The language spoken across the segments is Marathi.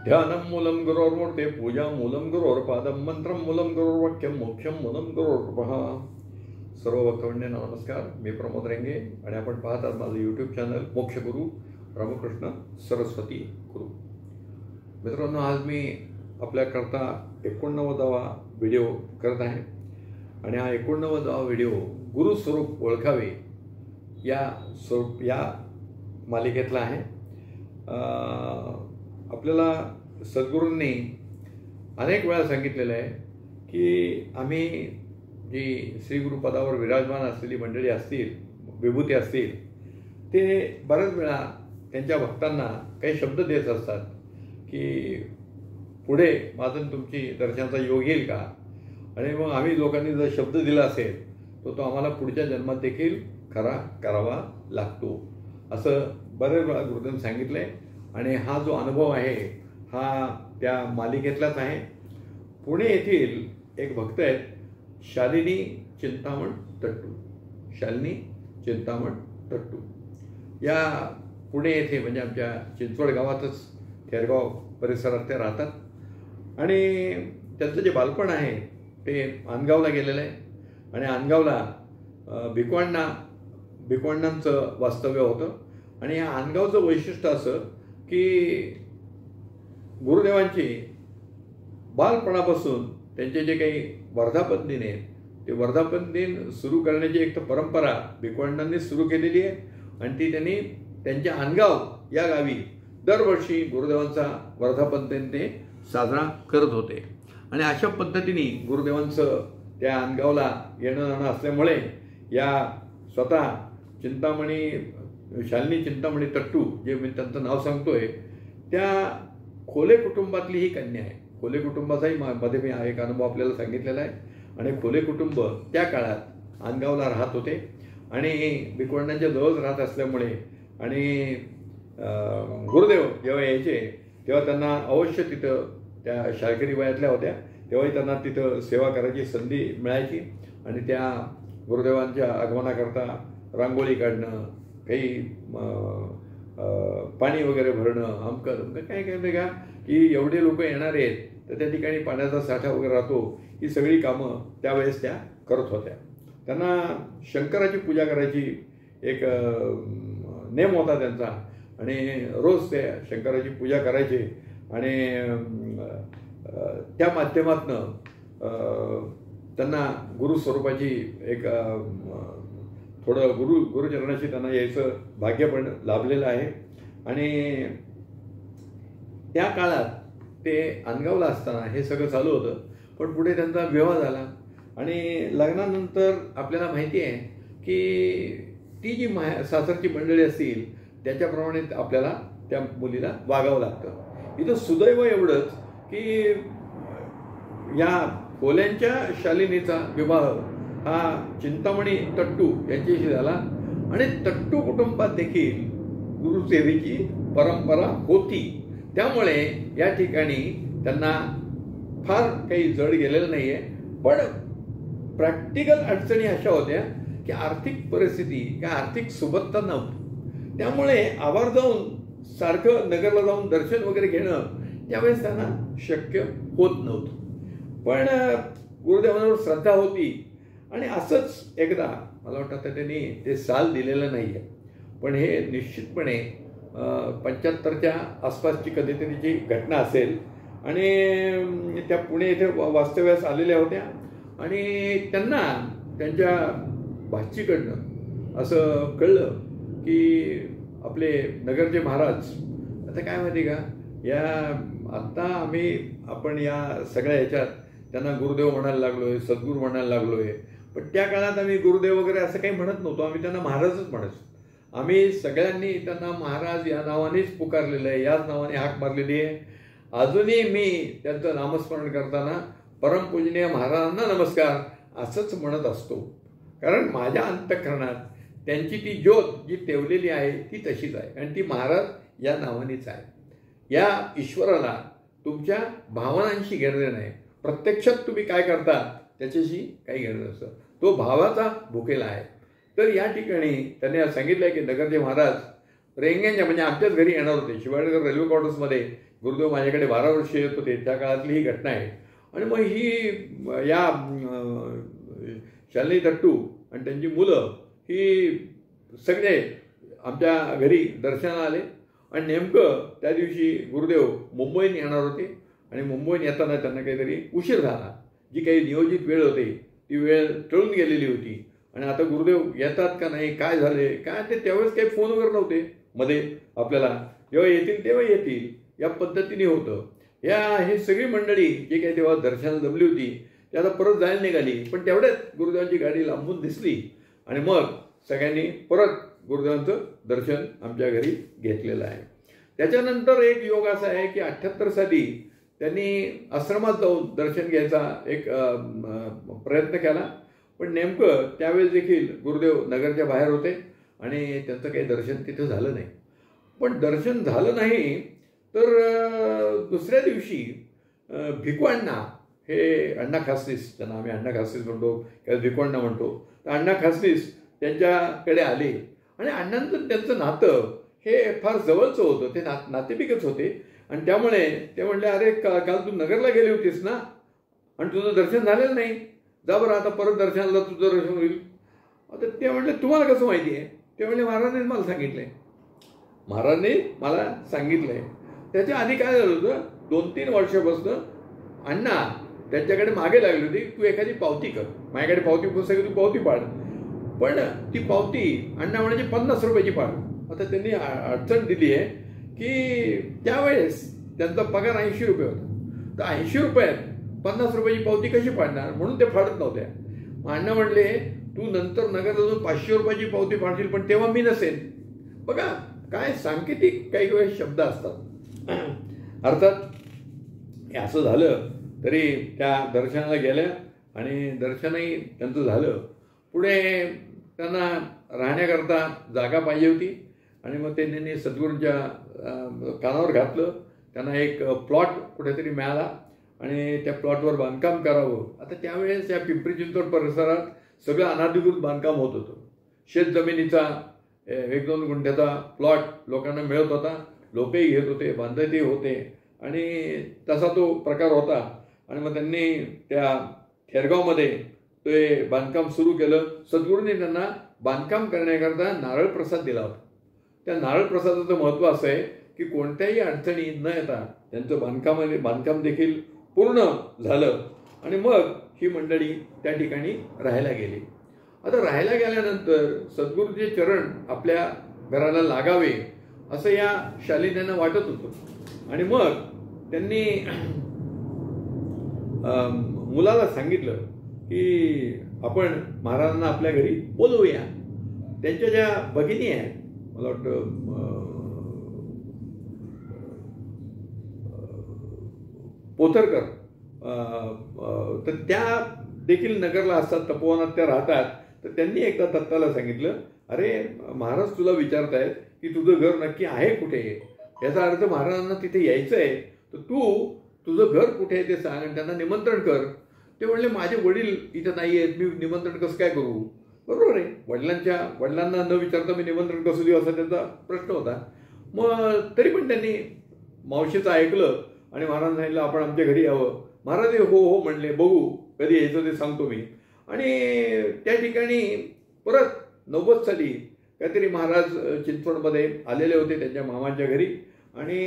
ध्यानं मूलं गुरोर्मूर्ते पूजा मूलं गुरोर्पादं मंत्रं मूलं गुरोर्वाक्यं मोक्षं मूलं गुरोर्पः. सर्व भक्तवंद्यांना नमस्कार. मी प्रमोद रेंगे आणि आपण पाहत आहात माझं यूट्यूब चॅनल मोक्षगुरू रामकृष्ण सरस्वती गुरु. मित्रांनो, आज मी आपल्याकरता 89वा व्हिडिओ करत आहे आणि हा 89वा व्हिडिओ गुरुस्वरूप ओळखावे या मालिकेतला आहे. आपल्याला सद्गुरूंनी अनेक वेळा सांगितलेलं आहे की आम्ही जी श्रीगुरुपदावर विराजमान असलेली मंडळी असतील, विभूती असतील, ते बऱ्याच वेळा त्यांच्या भक्तांना काही शब्द देत असतात की पुढे माझं तुमची दर्शनाचा योग येईल का. आणि मग आम्ही लोकांनी जर शब्द दिला असेल तो आम्हाला पुढच्या जन्मात देखील खरा करावा लागतो, असं बरेच वेळा गुरुदेवांनी सांगितलं आहे. आणि हा जो अनुभव आहे हा त्या मालिकेतलाच आहे. पुणे येथील एक भक्त आहेत, शालिनी चिंतामण तट्टू. शालिनी चिंतामण तट्टू या पुणे येथे म्हणजे आमच्या चिंचवड गावातच, थेरगाव परिसरात ते राहतात. आणि त्यांचं जे बालपण आहे ते आनगावला गेलेलं आहे. आणि आनगावला भिकवणांचं वास्तव्य होतं. आणि या आनगावचं वैशिष्ट्य असं की गुरुदेवांची बालपणापासून त्यांचे जे काही वर्धापन दिन आहेत ते वर्धापन दिन सुरू करण्याची एक तर परंपरा भिकवणांनी सुरू केलेली आहे. आणि ती त्यांनी त्यांच्या आनगाव या गावी दरवर्षी गुरुदेवांचा वर्धापन दिन ते साजरा करत होते. आणि अशा पद्धतीने गुरुदेवांचं त्या आनगावला येणं जाणं असल्यामुळे या स्वतः शालिनी चिंतामणी तट्टू, जे मी त्यांचं नाव सांगतोय, त्या खोले कुटुंबातली ही कन्या आहे. खोले कुटुंबाचाही मध्ये मी एक अनुभव आपल्याला सांगितलेला आहे. आणि खोले कुटुंब त्या काळात आनगावला राहत होते आणि भिकवणांच्या जवळच राहत असल्यामुळे आणि गुरुदेव जेव्हा यायचे तेव्हा त्यांना अवश्य तिथं, त्या शाळकरी वयातल्या होत्या तेव्हाही त्यांना तिथं सेवा करायची संधी मिळायची. आणि त्या गुरुदेवांच्या आगमनाकरता रांगोळी काढणं, काही पाणी वगैरे भरणं, अमकं काय काय का की एवढे लोक येणार आहेत तर त्या ठिकाणी पाण्याचा साठा वगैरे राहतो, ही सगळी कामं त्यावेळेस त्या करत होत्या. त्यांना शंकराची पूजा करायची एक नेम होता त्यांचा आणि रोज ते शंकराची पूजा करायचे. आणि त्या माध्यमातनं त्यांना गुरुस्वरूपाची एक थोडं गुरुचरणाशी त्यांना यायचं भाग्य पण लाभलेलं आहे. आणि त्या काळात ते आनगावला असताना हे सगळं चालू होतं. पण पुढे त्यांचा विवाह झाला आणि लग्नानंतर आपल्याला माहिती आहे की ती जी सासरची मंडळी असतील त्याच्याप्रमाणे आपल्याला त्या मुलीला वागावं लागतं. इथं सुदैव एवढंच की या खोल्यांच्या शालिनीचा विवाह हा चिंतामणी तट्टू यांच्याशी झाला. आणि तट्टू कुटुंबात देखील गुरुसेवेची परंपरा होती. त्यामुळे या ठिकाणी त्यांना फार काही जड गेलेलं नाही आहे. पण प्रॅक्टिकल अडचणी अशा होत्या की आर्थिक परिस्थिती किंवा आर्थिक सुबत्ता नव्हती. त्यामुळे आवर्जून सारखं नगरला जाऊन दर्शन वगैरे घेणं त्यावेळेस त्यांना शक्य होत नव्हतं. पण गुरुदेवांवर श्रद्धा होती. आणि असंच एकदा मला वाटतं त्यांनी ते साल दिलेलं नाही आहे, पण हे निश्चितपणे 75च्या आसपासची कधीतरीची घटना असेल. आणि त्या पुणे येथे वास्तव्यास आलेल्या होत्या आणि त्यांना त्यांच्या भाचीकडनं असं कळलं की आपले नगरचे महाराज, आता काय माहिती का, आत्ता आपण या सगळ्या ह्याच्यात त्यांना गुरुदेव म्हणायला लागलोय, सद्गुरू म्हणायला लागलोय. पण त्या काळात आम्ही गुरुदेव वगैरे असं काही म्हणत नव्हतो. आम्ही त्यांना महाराजच म्हणायचो. आम्ही सगळ्यांनी त्यांना महाराज या नावानेच पुकारलेलं आहे, याच नावाने हाक मारलेली आहे. अजूनही मी त्यांचं नामस्मरण करताना परमपूजनीय महाराजांना नमस्कार असंच म्हणत असतो. कारण माझ्या अंतःकरणात त्यांची ती ज्योत जी तेवलेली आहे ती तशीच आहे आणि ती महाराज या नावानेच आहे. या ईश्वराला तुमच्या भावनांशी घेणं नाही, प्रत्यक्षात तुम्ही काय करता त्याच्याशी काही घेणं नसतं. तो भावाचा भुकेला आहे. तर या ठिकाणी त्यांनी सांगितलं की नगरचे महाराज रेंग्यांच्या म्हणजे आमच्याच घरी येणार होते. शिवाजीनगर रेल्वे क्वार्टर्समध्ये गुरुदेव माझ्याकडे 12 वर्ष येत होते. त्या काळातली ही घटना आहे. आणि मग ही या शालिनी तट्टू आणि त्यांची मुलं ही सगळे आमच्या घरी दर्शनाला आले. आणि नेमकं त्या दिवशी गुरुदेव मुंबईत येणार होते आणि मुंबईत येताना त्यांना काहीतरी उशीर झाला. जी काही नियोजित वेळ होती ती वेळ टळून गेलेली होती. आणि आता गुरुदेव येतात का नाही, काय झाले काय ते, त्यावेळेस काही फोन वगैरे नव्हते मध्ये आपल्याला. जेव्हा येतील तेव्हा येतील या पद्धतीने होतं. ही सगळी मंडळी जे काही तेव्हा दर्शनाला जमली होती ती आता परत जायला निघाली. पण तेवढ्यात गुरुदेवांची गाडी लांबून दिसली आणि मग सगळ्यांनी परत गुरुदेवांचं दर्शन आमच्या घरी घेतलेलं आहे. त्याच्यानंतर एक योग असा आहे की 78 साली त्यांनी आश्रमात जाऊन दर्शन घ्यायचा एक प्रयत्न केला. पण नेमकं त्यावेळेस देखील गुरुदेव नगरच्या बाहेर होते आणि त्यांचं काही दर्शन तिथं झालं नाही. पण दर्शन झालं नाही तर दुसऱ्या दिवशी भिकू अण्णा, हे अण्णा खासनीस, त्यांना आम्ही अण्णा खासनीस म्हणतो किंवा भिकू अण्णा म्हणतो, तर अण्णा खासनीस त्यांच्याकडे आले. आणि अण्णांचं त्यांचं नातं हे फार जवळचं होतं. ते नातेवाईकच होते. आणि त्यामुळे ते म्हणले, अरे काल तू नगरला गेली होतीस ना आणि तुझं दर्शन झालेलं नाही, जा बरं आता परत दर्शनाला तुझं दर्शन होईल. आता ते म्हणले, तुम्हाला कसं माहिती आहे? ते म्हणले, महाराजांनी मला सांगितलंय. महाराजांनी मला सांगितलंय. त्याच्या आधी काय झालं होतं, 2-3 वर्षापासून अण्णा त्यांच्याकडे मागे लागली होती, तू एखादी पावती कर, माझ्याकडे पावती पुस्तक तू पावती पाड. पण ती पावती अण्णा म्हणायची 50 रुपयाची पाड. आता त्यांनी अडचण दिली आहे की त्यावेळेस त्यांचा पगार 80 रुपये होता. तर 80 रुपयात 50 रुपयाची पावती कशी पाडणार, म्हणून ते फाडत नव्हत्या. अण्णा म्हणले, तू नंतर नगरला जाऊन 500 रुपयाची पावती पाडशील पण तेव्हा मी नसेन. बघा काय सांकेतिक काही वेळेस शब्द असतात. अर्थात असं झालं तरी त्या दर्शनाला गेल्या आणि दर्शनही त्यांचं झालं. पुढे त्यांना राहण्याकरता जागा पाहिजे होती आणि मग त्यांनी सद्गुरूंच्या कानावर घातलं. त्यांना एक प्लॉट कुठेतरी मिळाला आणि त्या प्लॉटवर बांधकाम करावं. आता त्यावेळेस या पिंपरी चिंचवड परिसरात सगळं अनाधिकृत बांधकाम होत होतं. शेतजमिनीचा 1-2 गुंठ्याचा प्लॉट लोकांना मिळत होता, लोकही घेत होते, बांधतही होते आणि तसा तो प्रकार होता. आणि मग त्यांनी त्या खेरगावमध्ये ते बांधकाम सुरू केलं. सद्गुरूंनी त्यांना बांधकाम करण्याकरता नारळ प्रसाद दिला होता. त्या नारळ प्रसादाचं महत्त्व असं आहे की कोणत्याही अडचणी न येता त्यांचं बांधकाम देखील पूर्ण झालं. आणि मग ही मंडळी त्या ठिकाणी राहायला गेली. आता राहायला गेल्यानंतर सद्गुरूचे चरण आपल्या घराला लागावे असं या शालिनींना वाटत होतं. आणि मग त्यांनी मुलाला सांगितलं की आपण महाराजांना आपल्या घरी बोलवूया. त्यांच्या ज्या भगिनी आहेत, मला वाटतं पोथरकर, तर त्या देखील नगरला असतात, तपोवनात त्या राहतात. तर त्यांनी एकदा दत्ताला सांगितलं, अरे महाराज तुला विचारतायत की तुझं घर नक्की आहे कुठे, याचा अर्थ महाराजांना तिथे यायचं आहे, तर तू तुझं घर कुठे आहे ते सांग आणि त्यांना निमंत्रण कर. ते म्हणले, माझे वडील इथं नाही आहेत, मी निमंत्रण कसं काय करू. बरोबर आहे, वडिलांना न विचारता मी निमंत्रण कसं देऊ असा त्यांचा प्रश्न होता. मग तरी पण त्यांनी मावशीचं ऐकलं आणि महाराज सांगितलं, आपण आमच्या घरी यावं. महाराज हो हो म्हणले, बघू कधी यायचं ते सांगतो मी. आणि त्या ठिकाणी परत 90 साली काहीतरी महाराज चिंचवडमध्ये आलेले होते त्यांच्या मामांच्या घरी. आणि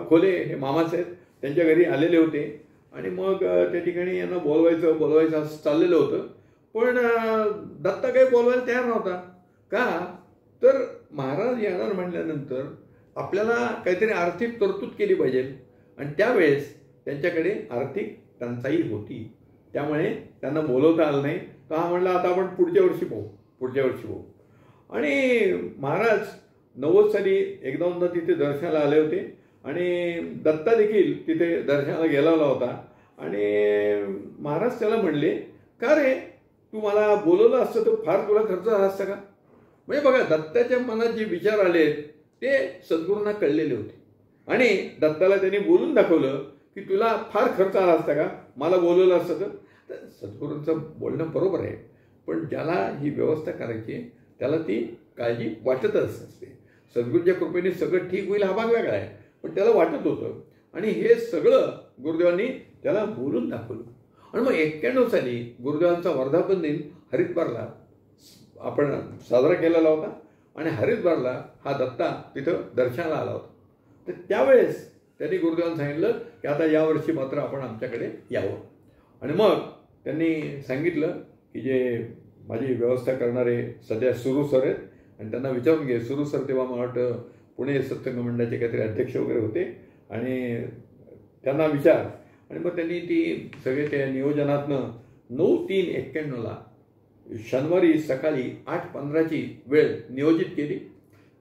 खोले हे मामाच आहेत, त्यांच्या घरी आलेले होते. आणि मग त्या ठिकाणी यांना बोलवायचं असं चाललेलं होतं. पण दत्ता काही बोलवायला तयार नव्हता. का तर महाराज येणार म्हणल्यानंतर आपल्याला काहीतरी आर्थिक तरतूद केली पाहिजे. आणि त्यावेळेस त्यांच्याकडे आर्थिक टंचाई होती, त्यामुळे त्यांना बोलवता आलं नाही. तर हा म्हणला, आता आपण पुढच्या वर्षी पाहू. आणि महाराज 90 साली एकदा तिथे दर्शनाला आले होते आणि दत्ता देखील तिथे दर्शनाला गेलेला होता. आणि महाराज त्याला म्हणले, का रे तू मला बोलवलं असतं तर फार तुला खर्च झाला असता का. म्हणजे बघा, दत्ताच्या मनात जे विचार आले ते सद्गुरूंना कळलेले होते. आणि दत्ताला त्यांनी बोलून दाखवलं की तुला फार खर्च आला असता का मला बोलवलं असतं तर. सद्गुरूंचं बोलणं बरोबर आहे, पण ज्याला ही व्यवस्था करायची त्याला ती काळजी वाटतच असते. सद्गुरूंच्या कृपेने सगळं ठीक होईल हा भाग वेगळा आहे, पण त्याला वाटत होतं आणि हे सगळं गुरुदेवांनी त्याला बोलून दाखवलं. आणि मग 91 साली गुरुदेवांचा वर्धापन दिन हरिद्वारला आपण साजरा केलेला होता आणि हरिद्वारला हा दत्ता तिथं दर्शनाला आला होता. तर त्यावेळेस त्यांनी गुरुदेवांना सांगितलं की आता यावर्षी मात्र आपण आमच्याकडे यावं. आणि मग त्यांनी सांगितलं की जे माझी व्यवस्था करणारे सध्या सुरू सर आहेत आणि त्यांना विचारून घे. सुरू सर तेव्हा मला वाटतं पुणे सत्संग मंडळाचे काहीतरी अध्यक्ष वगैरे होते आणि त्यांना विचार. आणि मग त्यांनी ती सगळे त्या नियोजनातनं 9/3/91 शनिवारी सकाळी 8:15ची वेळ नियोजित केली.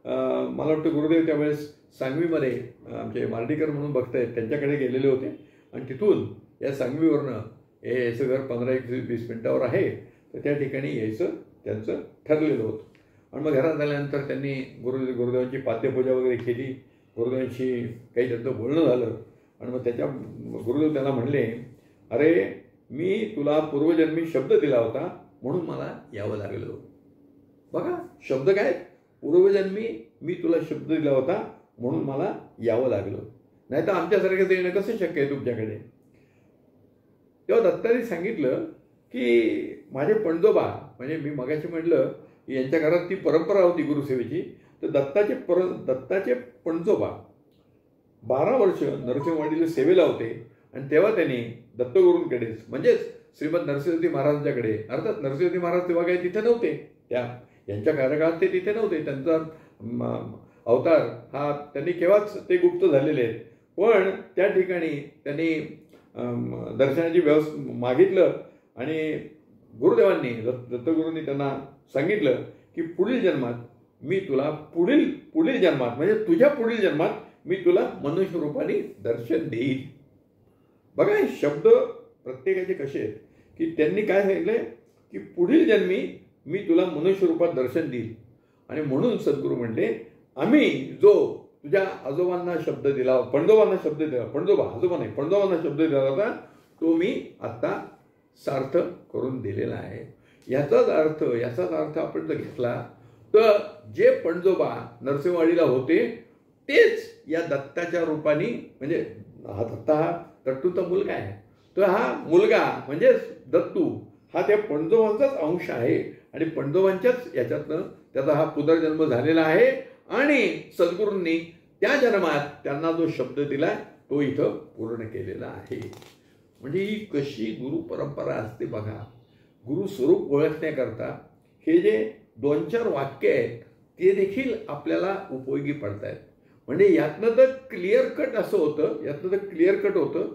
मला वाटतं गुरुदेव त्यावेळेस सांगवीमध्ये आमचे मार्डीकर म्हणून बघत आहेत त्यांच्याकडे गेलेले होते आणि तिथून या सांगवीवरनं हे याचं घर 15-20 मिनिटावर आहे तर त्या ठिकाणी यायचं त्यांचं ठरलेलं होतं. आणि मग घरात आल्यानंतर त्यांनी गुरुदेवांची पाद्यपूजा वगैरे केली. गुरुदेवांशी काही त्यांचं बोलणं झालं आणि मग त्याच्या गुरुदेव त्यांना म्हणले, अरे मी तुला पूर्वजन्मी शब्द दिला होता म्हणून मला यावं लागलं. बघा शब्द काय, पूर्वजन्मी मी तुला शब्द दिला होता म्हणून मला यावं लागलं, नाही तर आमच्यासारखं येणं कसं शक्य आहे तुमच्याकडे. तेव्हा दत्ताने सांगितलं की माझे पणजोबा, म्हणजे मी मगाशी म्हटलं की यांच्या घरात ती परंपरा होती गुरुसेवेची, तर दत्ताचे पणजोबा 12 वर्ष नरसिंहवाडीला सेवेला होते आणि तेव्हा त्यांनी दत्तगुरूंकडेच म्हणजेच श्रीमद नरसिंहजी महाराजांच्याकडे, अर्थात नरसिंहजी महाराज तेव्हा काही तिथे नव्हते, त्या यांच्या कार्यकाळात ते तिथे नव्हते, त्यांचा अवतार हा त्यांनी केव्हाच ते गुप्त झालेले आहेत. पण त्या ठिकाणी त्यांनी दर्शनाची व्यवस्था मागितलं आणि गुरुदेवांनी दत्तगुरूंनी त्यांना सांगितलं की पुढील जन्मात मी तुला पुढील जन्मात म्हणजे तुझ्या पुढील जन्मात मी तुला मनुष्य रूपाने दर्शन देईल. बघा हे शब्द प्रत्येकाचे कसे आहेत की त्यांनी काय सांगितलंय की पुढील जन्मी मी तुला मनुष्य रूपात दर्शन देईल. आणि म्हणून सद्गुरू म्हणले आम्ही जो तुझ्या आजोबांना शब्द दिला, पणजोबांना शब्द दिला, पणजोबांना शब्द दिला होता तो मी आता सार्थ करून दिलेला आहे. याचाच अर्थ आपण जर घेतला तर जे पणजोबा नरसिंहवाडीला होते तेच या दत्ताच्या रूपाने, म्हणजे हा दत्ता हा दत्तूचा मुलगा आहे, तर हा मुलगा म्हणजे दत्तू हा त्या पणजोबांचाच अंश आहे आणि पणजोबांच्याच याच्यातनं त्याचा हा पुनर्जन्म झालेला आहे. आणि सद्गुरूंनी त्या जन्मात त्यांना जो शब्द दिला तो इथं पूर्ण केलेला आहे. म्हणजे ही कशी गुरु परंपरा असते बघा. गुरु स्वरूप ओळखण्याकरता हे जे 2-4 वाक्य आहेत ते देखील आपल्याला उपयोगी पडत आहेत. म्हणजे यातनं तर क्लिअर कट होतं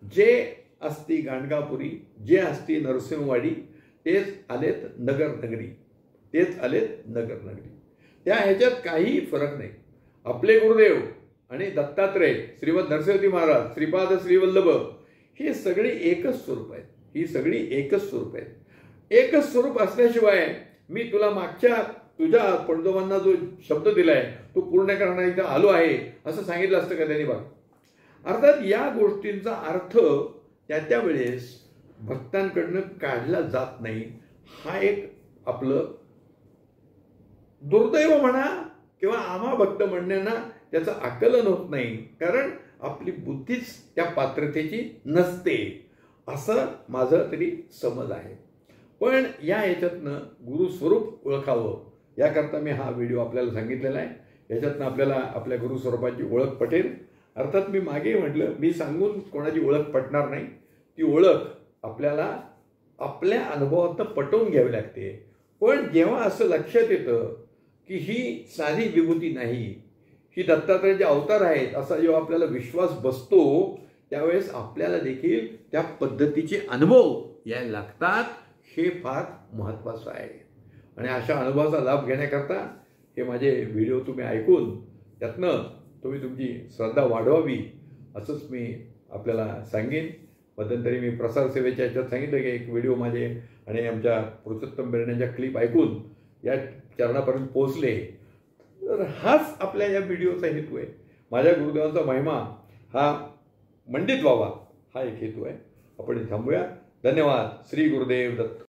जे असती गाणगापुरी, जे असती नरसिंहवाडी, तेच आलेत नगरनगरी. त्या ह्याच्यात काही फरक नाही. आपले गुरुदेव आणि दत्तात्रय, श्रीमद नरसिंहजी महाराज, श्रीपाद श्रीवल्लभ ही सगळी एकच स्वरूप आहेत. एकच स्वरूप असल्याशिवाय मी तुला मागच्या तुझ्या पणजोबांना जो शब्द दिलाय तो पूर्ण करण्याला इथं आलो आहे असं सांगितलं असतं का त्यांनी? बघा अर्थात या गोष्टींचा अर्थ त्या वेळेस भक्तांकडनं काढला जात नाही. हा एक आपलं दुर्दैव म्हणा किंवा आम्हा भक्त म्हणण्याना त्याचं आकलन होत नाही, कारण आपली बुद्धीच त्या पात्रतेची नसते असं माझं तरी समज आहे. पण या ह्याच्यातनं गुरुस्वरूप ओळखावं याकरता मी हा व्हिडिओ आपल्याला सांगितलेला आहे. याच्यातनं आपल्याला आपल्या गुरुस्वरूपाची ओळख पटेल. अर्थात मी मागे म्हटलं मी सांगून कोणाची ओळख पटणार नाही. ती ओळख आपल्याला आपल्या अनुभवातनं पटवून घ्यावी लागते. पण जेव्हा असं लक्षात येतं की ही साधी विभूती नाही, ही दत्तात्रयाचे अवतार आहेत असा जेव्हा आपल्याला विश्वास बसतो त्यावेळेस आपल्याला देखील त्या पद्धतीचे अनुभव यायला लागतात. हे फार महत्त्वाचं आहे. आणि अशा अनुभवाचा लाभ घेण्याकरता हे माझे व्हिडिओ तुम्ही ऐकून त्यातनं तुम्ही तुमची श्रद्धा वाढवावी असंच मी आपल्याला सांगेन. मध्यंतरी मी प्रसार सेवेच्या ह्याच्यात सांगितलं की एक व्हिडिओ माझे आणि आमच्या पुरुषोत्तम बेर्डेंच्या क्लिप ऐकून या चरणापर्यंत पोहोचले, तर हाच आपल्या या व्हिडिओचा हेतू आहे. माझ्या गुरुदेवांचा महिमा हा मंडित व्हावा हा एक हेतू आहे. आपण थांबूया. धन्यवाद. श्री गुरुदेव दत्त.